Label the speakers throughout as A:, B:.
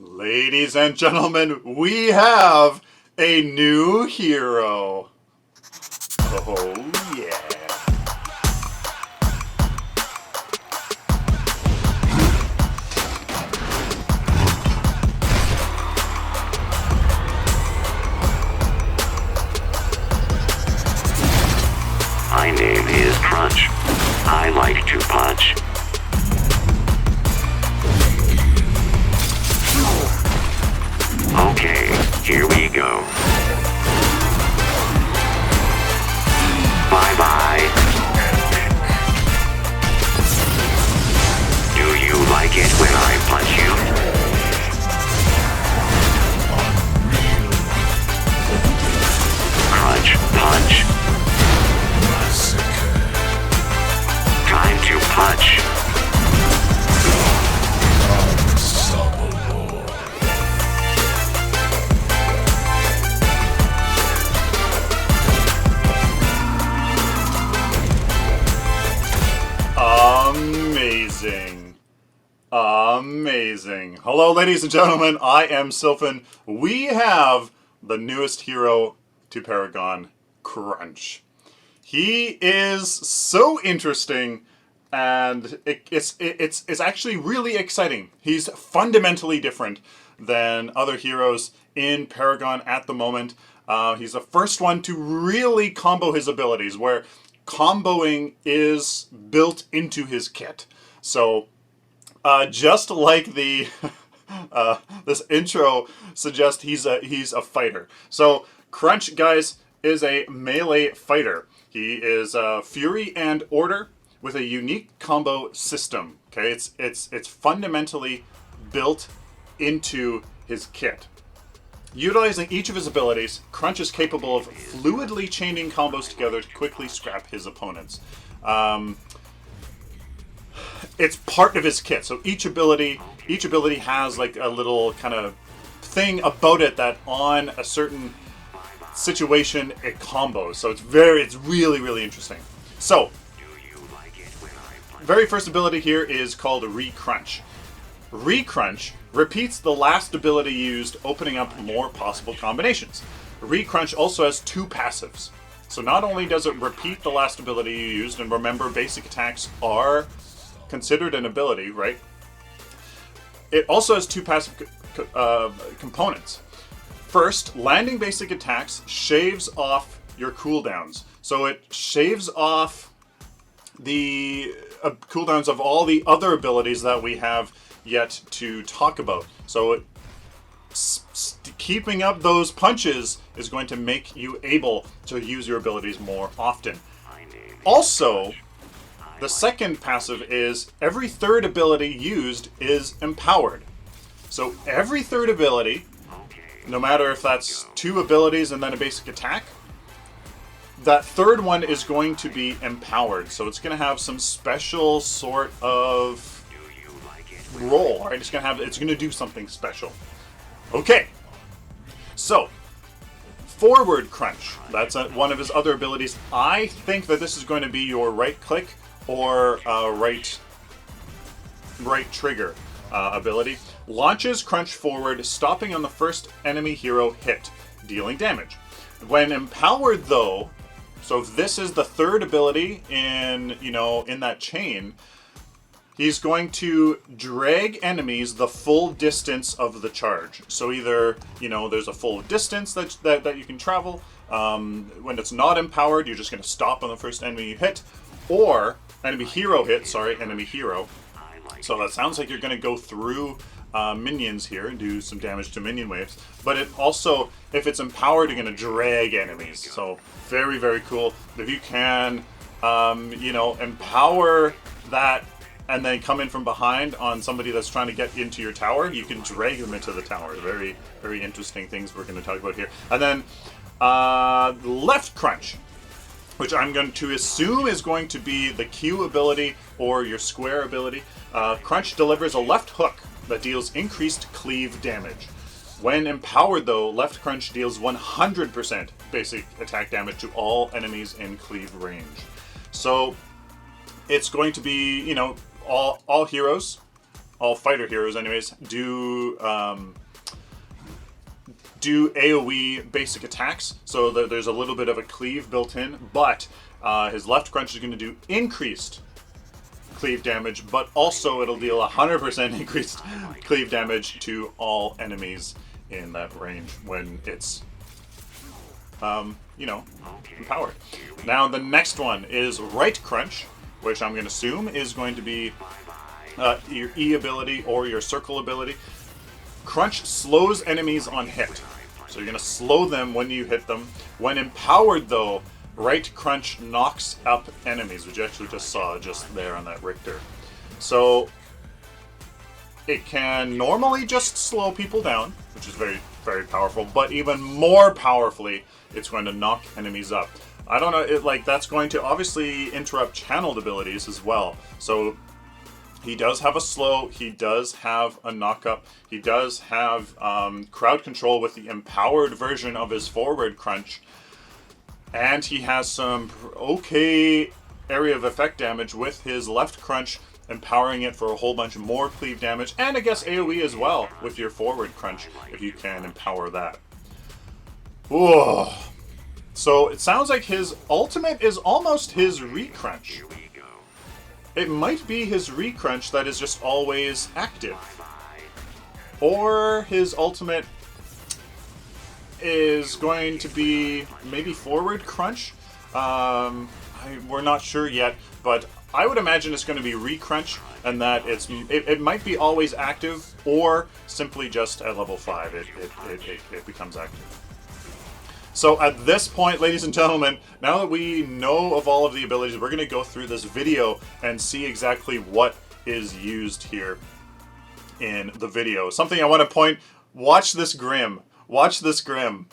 A: Ladies and gentlemen, we have a new hero. Oh, yeah.
B: My name is Crunch. I like to punch. Okay, here we go. Bye-bye. Do you like it when I punch you? Crunch, punch. Time to punch.
A: Amazing. Amazing. Hello, ladies and gentlemen. I am Sylphin. We have the newest hero to Paragon, Crunch. He is so interesting, and it's actually really exciting. He's fundamentally different than other heroes in Paragon at the moment. He's the first one to really combo his abilities, where comboing is built into his kit. So, just like the this intro suggests, he's a fighter. So, Crunch, guys, is a melee fighter. He is Fury and Order with a unique combo system. Okay, it's fundamentally built into his kit. Utilizing each of his abilities, Crunch is capable of fluidly chaining combos together to quickly scrap his opponents. It's part of his kit, so each ability has like a little kind of thing about it that on a certain situation it combos. So it's really interesting. So, very first ability here is called Re-Crunch. Re-Crunch repeats the last ability used, opening up more possible combinations. Re-Crunch also has two passives. So not only does it repeat the last ability you used, and remember basic attacks are considered an ability, right? It also has two passive components. First, landing basic attacks shaves off your cooldowns. So it shaves off the cooldowns of all the other abilities that we have yet to talk about. So keeping up those punches is going to make you able to use your abilities more often. Also, the second passive is every third ability used is empowered. So every third ability, no matter if that's two abilities and then a basic attack, that third one is going to be empowered. So it's going to have some special sort of role, right? It's going to do something special. Okay. So, Forward Crunch. That's one of his other abilities. I think that this is going to be your right click or right trigger ability. Launches Crunch forward, stopping on the first enemy hero hit, dealing damage. When empowered, though, so if this is the third ability in that chain, he's going to drag enemies the full distance of the charge. So either, there's a full distance that you can travel. When it's not empowered, you're just going to stop on the first enemy you hit. Or enemy hero. So that sounds like you're going to go through minions here and do some damage to minion waves. But it also, if it's empowered, you're going to drag enemies. So very cool. If you can, empower that and then come in from behind on somebody that's trying to get into your tower, you can drag them into the tower. Very interesting things we're going to talk about here. And then Left Crunch, which I'm going to assume is going to be the Q ability or your square ability. Crunch delivers a left hook that deals increased cleave damage. When empowered, though, Left Crunch deals 100% basic attack damage to all enemies in cleave range. So it's going to be, all heroes all fighter heroes anyways, do AoE basic attacks, so that there's a little bit of a cleave built in, but his left crunch is going to do increased cleave damage, but also it'll deal 100% increased cleave damage to all enemies in that range when it's, you know, empowered. Now the next one is right crunch, which I'm going to assume is going to be your E ability or your circle ability. Crunch slows enemies on hit. So you're going to slow them when you hit them. When empowered, though, right crunch knocks up enemies, which you actually just saw just there on that Richter. So it can normally just slow people down, which is very, very powerful, but even more powerfully, it's going to knock enemies up. I don't know, that's going to obviously interrupt channeled abilities as well. So he does have a slow, he does have a knock-up, he does have crowd control with the empowered version of his forward crunch, and he has some okay area of effect damage with his left crunch, empowering it for a whole bunch more cleave damage, and I guess AoE as well with your forward crunch, if you can empower that. Whoa. So it sounds like his ultimate is almost his re-crunch. It might be his re-crunch that is just always active. Or his ultimate is going to be maybe forward crunch. We're not sure yet, but I would imagine it's going to be re-crunch, and that it might be always active, or simply just at level 5 it becomes active. So at this point, ladies and gentlemen, now that we know of all of the abilities, we're going to go through this video and see exactly what is used here in the video. Something I want to point, watch this Grim. Watch this Grim.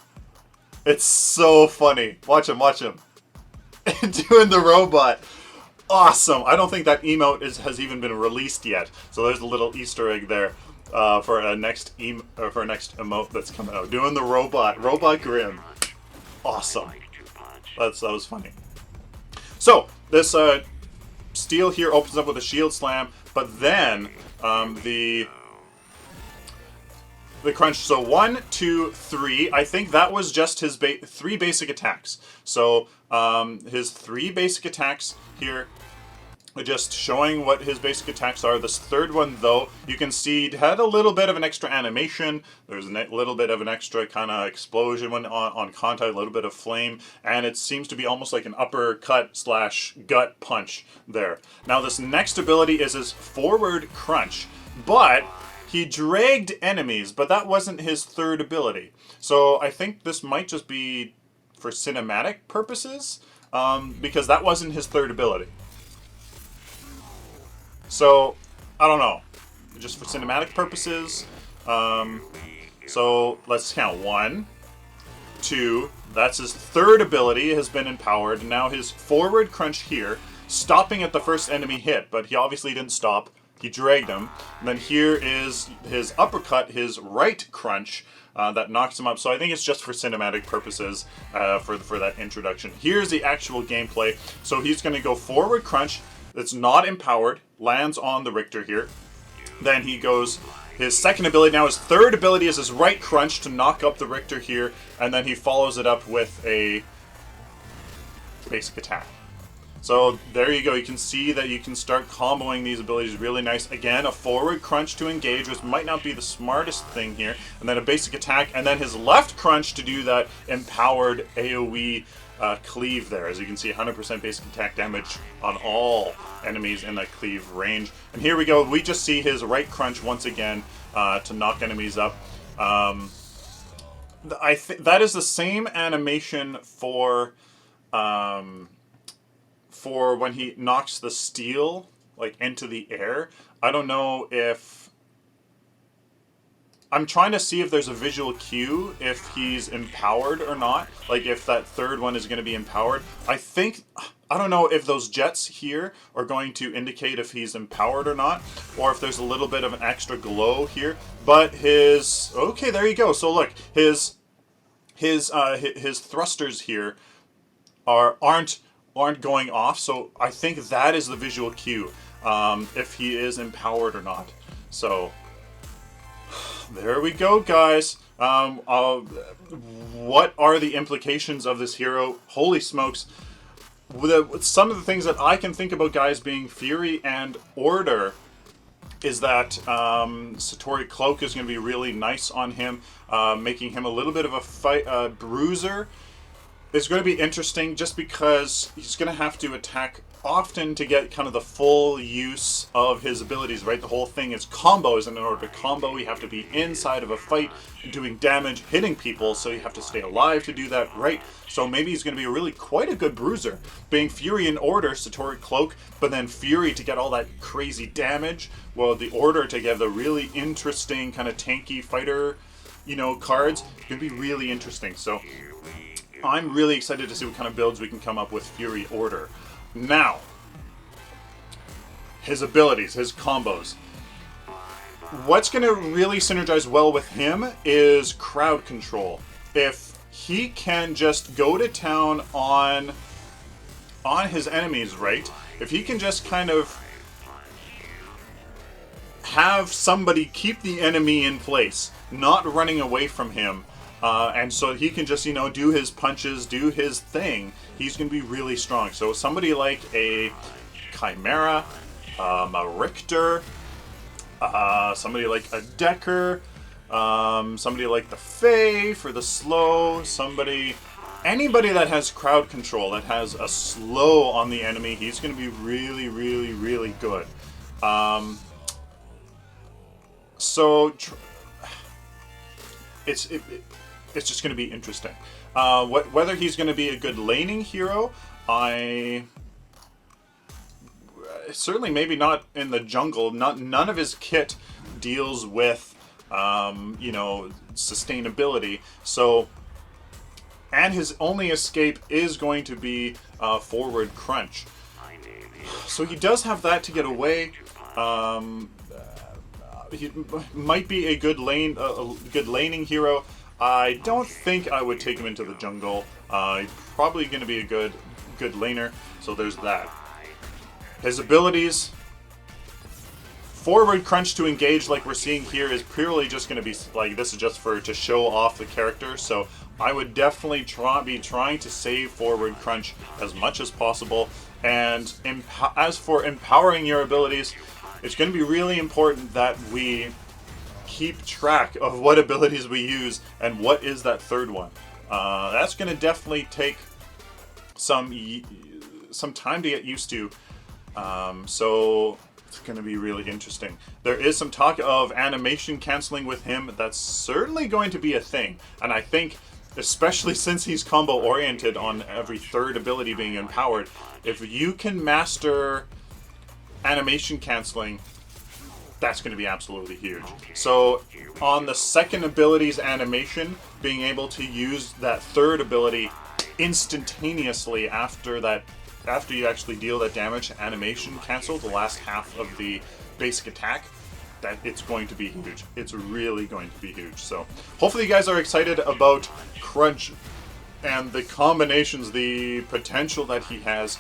A: It's so funny. Watch him, watch him. Doing the robot. Awesome. I don't think that emote has even been released yet. So there's a little Easter egg there for a next emote that's coming out. Doing the robot. Robot Grim. Awesome. That was funny. So this steel here opens up with a shield slam, but then the crunch. So 1, 2, 3. I think that was just his 3 basic attacks. So his 3 basic attacks here, just showing what his basic attacks are. This third one, though, you can see it had a little bit of an extra animation. There's a little bit of an extra kind of explosion when on contact, a little bit of flame, and it seems to be almost like an uppercut / gut punch there. Now this next ability is his forward crunch, but he dragged enemies, but that wasn't his third ability. So I think this might just be for cinematic purposes, because that wasn't his third ability. So, I don't know. Just for cinematic purposes. So, let's count. 1, 2. That's his third ability, has been empowered. Now his forward crunch here, stopping at the first enemy hit, but he obviously didn't stop. He dragged him. And then here is his uppercut, his right crunch, that knocks him up. So I think it's just for cinematic purposes for that introduction. Here's the actual gameplay. So he's going to go forward crunch. It's not empowered. Lands on the Richter here. Then he goes his second ability. Now his third ability is his right crunch to knock up the Richter here. And then he follows it up with a basic attack. So there you go. You can see that you can start comboing these abilities really nice. Again, a forward crunch to engage, which might not be the smartest thing here. And then a basic attack. And then his left crunch to do that empowered AoE cleave there. As you can see, 100% basic attack damage on all enemies in that cleave range. And here we go. We just see his right crunch once again to knock enemies up. I think that is the same animation for when he knocks the steel like into the air. I don't know if I'm trying to see if there's a visual cue if he's empowered or not. Like if that third one is going to be empowered. I don't know if those jets here are going to indicate if he's empowered or not, or if there's a little bit of an extra glow here. But okay, there you go. So look, his thrusters here aren't going off. So I think that is the visual cue if he is empowered or not. So there we go, guys. What are the implications of this hero? Holy smokes. Some of the things that I can think about, guys, being Fury and Order is that Satori Cloak is going to be really nice on him, making him a little bit of a bruiser. It's going to be interesting just because he's going to have to attack often to get kind of the full use of his abilities, right? The whole thing is combos, and in order to combo, you have to be inside of a fight, doing damage, hitting people, so you have to stay alive to do that, right? So maybe he's going to be quite a good bruiser. Being Fury in Order, Satori Cloak, but then Fury to get all that crazy damage, well, the Order to get the really interesting kind of tanky fighter, cards, going to be really interesting. So I'm really excited to see what kind of builds we can come up with Fury Order. Now, his abilities, his combos. What's going to really synergize well with him is crowd control. If he can just go to town on his enemies, right? If he can just kind of have somebody keep the enemy in place, not running away from him, and so he can just, do his punches, do his thing, he's going to be really strong. So somebody like a Chimera, a Richter, somebody like a Decker, somebody like the Fae for the slow, anybody that has crowd control, that has a slow on the enemy, he's going to be really, really, really good. It's just going to be interesting. Whether he's going to be a good laning hero, certainly maybe not in the jungle. None of his kit deals with, sustainability. So, and his only escape is going to be forward crunch. So he does have that to get away. He might be a good laning hero. I don't think I would take him into the jungle. He's probably going to be a good laner, so there's that. His abilities, forward crunch to engage, like we're seeing here, is purely just going to be like, this is just to show off the character. So I would definitely be trying to save forward crunch as much as possible. And as for empowering your abilities, it's going to be really important that we keep track of what abilities we use and what is that third one. That's going to definitely take some time to get used to. So it's going to be really interesting. There is some talk of animation canceling with him. That's certainly going to be a thing. And I think, especially since he's combo oriented on every third ability being empowered, if you can master animation canceling, that's going to be absolutely huge. So on the second ability's animation, being able to use that third ability instantaneously after you actually deal that damage, animation cancel the last half of the basic attack, that it's going to be huge. It's really going to be huge. So hopefully you guys are excited about Crunch and the combinations, the potential that he has.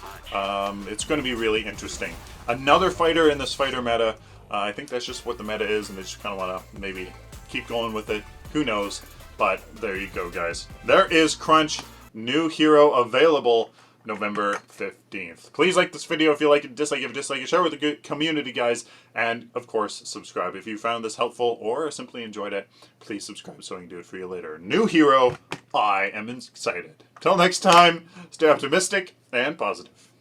A: It's going to be really interesting. Another fighter in this fighter meta. I think that's just what the meta is, and they just kind of want to maybe keep going with it. Who knows? But there you go, guys. There is Crunch, new hero available November 15th. Please like this video if you like it, dislike it, share with the good community, guys, and of course, subscribe. If you found this helpful or simply enjoyed it, please subscribe so I can do it for you later. New hero, I am excited. Till next time, stay optimistic and positive.